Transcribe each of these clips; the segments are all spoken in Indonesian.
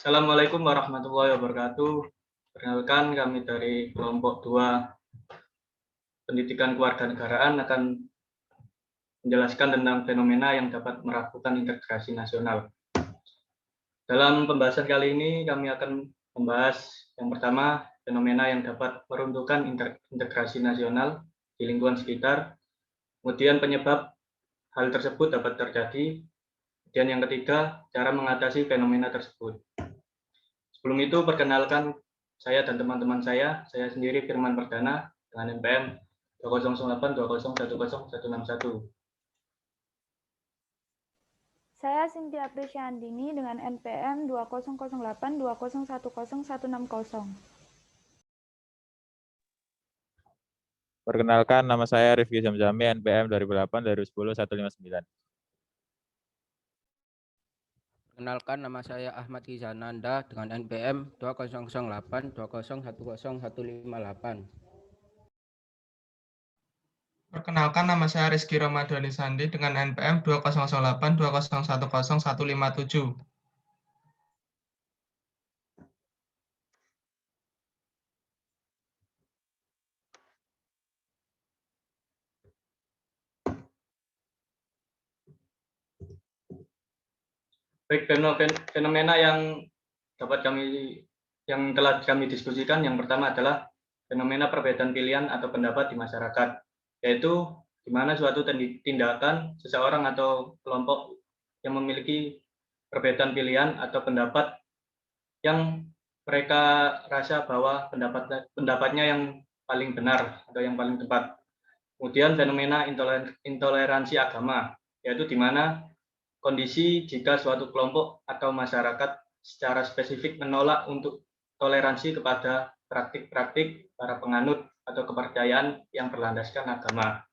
Assalamualaikum warahmatullahi wabarakatuh. Perkenalkan, kami dari kelompok 2 Pendidikan Kewarganegaraan akan menjelaskan tentang fenomena yang dapat meragukan integrasi nasional. Dalam pembahasan kali ini kami akan membahas yang pertama, fenomena yang dapat meruntuhkan integrasi nasional di lingkungan sekitar. Kemudian penyebab hal tersebut dapat terjadi. Dan yang ketiga, cara mengatasi fenomena tersebut. Sebelum itu, perkenalkan saya dan teman-teman saya sendiri Firman Perdana dengan NPM 200820101161. Saya Cynthia Prisciandini dengan NPM 200820101660. Perkenalkan, nama saya Rifki Zamzami, NPM 2008-2010-159. Perkenalkan, nama saya Ahmad Gizananda dengan NPM 200820101058. Perkenalkan, nama saya Rizky Ramadhani Sandi dengan NPM 200820101157. Baik, fenomena yang telah kami diskusikan, yang pertama adalah fenomena perbedaan pilihan atau pendapat di masyarakat, yaitu di mana suatu tindakan seseorang atau kelompok yang memiliki perbedaan pilihan atau pendapat yang mereka rasa bahwa pendapatnya yang paling benar atau yang paling tepat. Kemudian fenomena intoleransi agama, yaitu di mana kondisi jika suatu kelompok atau masyarakat secara spesifik menolak untuk toleransi kepada praktik-praktik para penganut atau kepercayaan yang berlandaskan agama.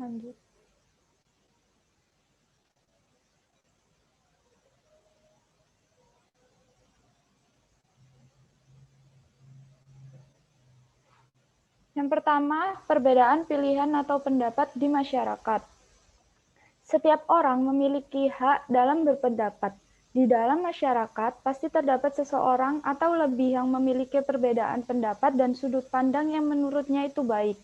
Lanjut. Yang pertama, perbedaan pilihan atau pendapat di masyarakat. Setiap orang memiliki hak dalam berpendapat. Di dalam masyarakat, pasti terdapat seseorang atau lebih yang memiliki perbedaan pendapat dan sudut pandang yang menurutnya itu baik.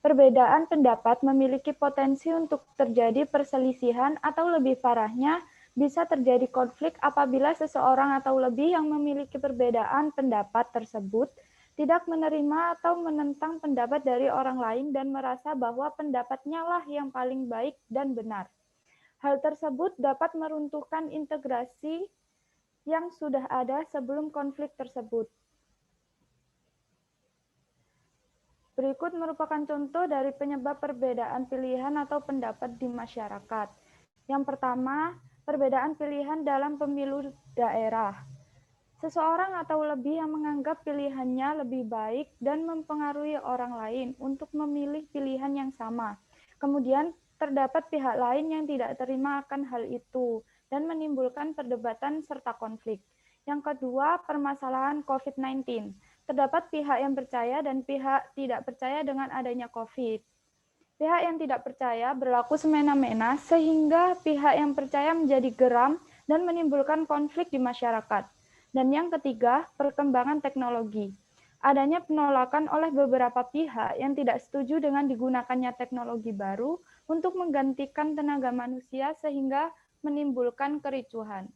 Perbedaan pendapat memiliki potensi untuk terjadi perselisihan atau lebih parahnya, bisa terjadi konflik apabila seseorang atau lebih yang memiliki perbedaan pendapat tersebut tidak menerima atau menentang pendapat dari orang lain dan merasa bahwa pendapatnya lah yang paling baik dan benar. Hal tersebut dapat meruntuhkan integrasi yang sudah ada sebelum konflik tersebut. Berikut merupakan contoh dari penyebab perbedaan pilihan atau pendapat di masyarakat. Yang pertama, perbedaan pilihan dalam pemilu daerah. Seseorang atau lebih yang menganggap pilihannya lebih baik dan mempengaruhi orang lain untuk memilih pilihan yang sama. Kemudian, terdapat pihak lain yang tidak terima akan hal itu dan menimbulkan perdebatan serta konflik. Yang kedua, permasalahan COVID-19. Terdapat pihak yang percaya dan pihak tidak percaya dengan adanya COVID. Pihak yang tidak percaya berlaku semena-mena sehingga pihak yang percaya menjadi geram dan menimbulkan konflik di masyarakat. Dan yang ketiga, perkembangan teknologi. Adanya penolakan oleh beberapa pihak yang tidak setuju dengan digunakannya teknologi baru untuk menggantikan tenaga manusia sehingga menimbulkan kericuhan.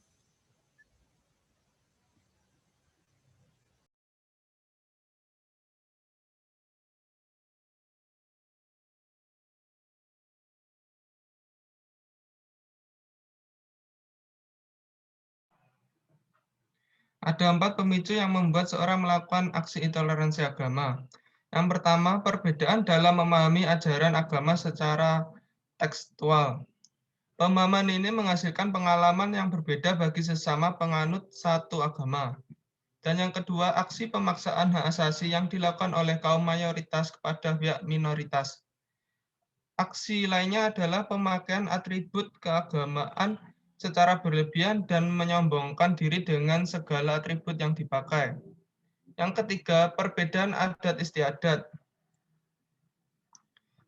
Ada 4 pemicu yang membuat seorang melakukan aksi intoleransi agama. Yang pertama, perbedaan dalam memahami ajaran agama secara tekstual. Pemahaman ini menghasilkan pengalaman yang berbeda bagi sesama penganut satu agama. Dan yang kedua, aksi pemaksaan hak asasi yang dilakukan oleh kaum mayoritas kepada pihak minoritas. Aksi lainnya adalah pemakaian atribut keagamaan secara berlebihan dan menyombongkan diri dengan segala atribut yang dipakai. Yang ketiga, perbedaan adat istiadat.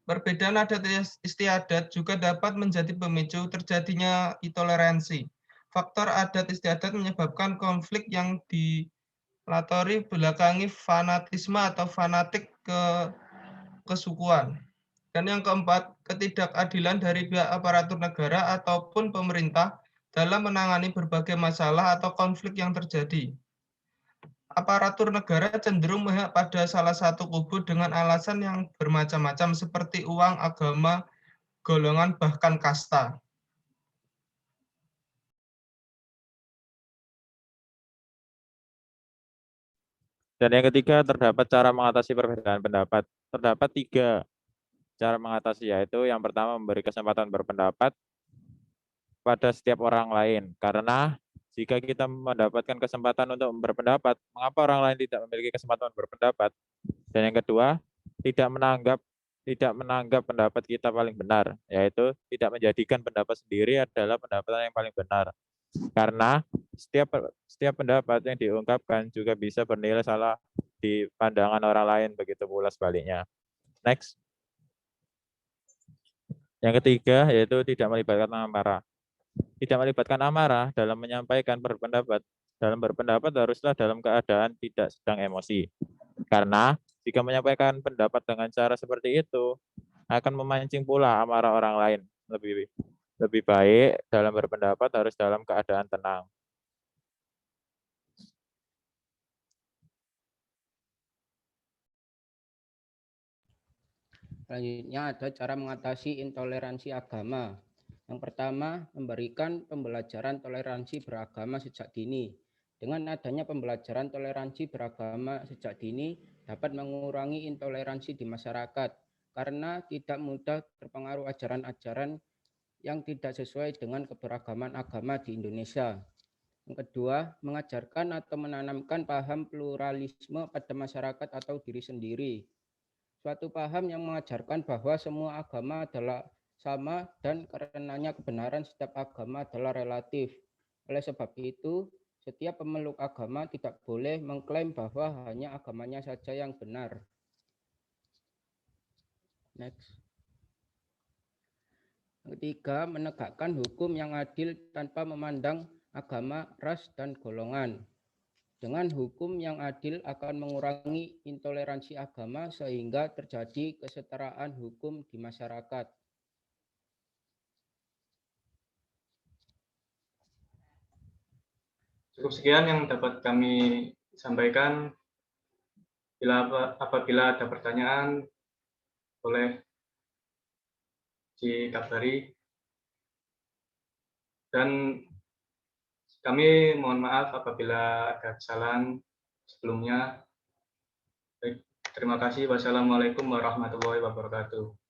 Perbedaan adat istiadat juga dapat menjadi pemicu terjadinya intoleransi. Faktor adat istiadat menyebabkan konflik yang dilatori belakangi fanatisme atau fanatik kesukuan. Dan yang keempat, ketidakadilan dari pihak aparatur negara ataupun pemerintah dalam menangani berbagai masalah atau konflik yang terjadi. Aparatur negara cenderung memihak pada salah satu kubu dengan alasan yang bermacam-macam seperti uang, agama, golongan, bahkan kasta. Dan yang ketiga, terdapat cara mengatasi perbedaan pendapat. Terdapat 3 cara mengatasi, yaitu yang pertama memberi kesempatan berpendapat pada setiap orang lain. Karena jika kita mendapatkan kesempatan untuk berpendapat, mengapa orang lain tidak memiliki kesempatan berpendapat? Dan yang kedua, tidak menanggap pendapat kita paling benar, yaitu tidak menjadikan pendapat sendiri adalah pendapat yang paling benar. Karena setiap pendapat yang diungkapkan juga bisa bernilai salah di pandangan orang lain, begitu pula sebaliknya. Next. Yang ketiga, yaitu tidak melibatkan amarah. Tidak melibatkan amarah dalam menyampaikan berpendapat. Dalam berpendapat haruslah dalam keadaan tidak sedang emosi. Karena jika menyampaikan pendapat dengan cara seperti itu, akan memancing pula amarah orang lain. Lebih baik dalam berpendapat harus dalam keadaan tenang. Selanjutnya ada cara mengatasi intoleransi agama. Yang pertama, memberikan pembelajaran toleransi beragama sejak dini. Dengan adanya pembelajaran toleransi beragama sejak dini dapat mengurangi intoleransi di masyarakat karena tidak mudah terpengaruh ajaran-ajaran yang tidak sesuai dengan keberagaman agama di Indonesia. Yang kedua, mengajarkan atau menanamkan paham pluralisme pada masyarakat atau diri sendiri. Suatu paham yang mengajarkan bahwa semua agama adalah sama dan karenanya kebenaran setiap agama adalah relatif. Oleh sebab itu, setiap pemeluk agama tidak boleh mengklaim bahwa hanya agamanya saja yang benar. Next. Ketiga, menegakkan hukum yang adil tanpa memandang agama, ras, dan golongan. Dengan hukum yang adil akan mengurangi intoleransi agama sehingga terjadi kesetaraan hukum di masyarakat. Cukup sekian yang dapat kami sampaikan. Apabila ada pertanyaan, boleh dikabari. Dan kami mohon maaf apabila ada kesalahan sebelumnya. Baik, terima kasih. Wassalamualaikum warahmatullahi wabarakatuh.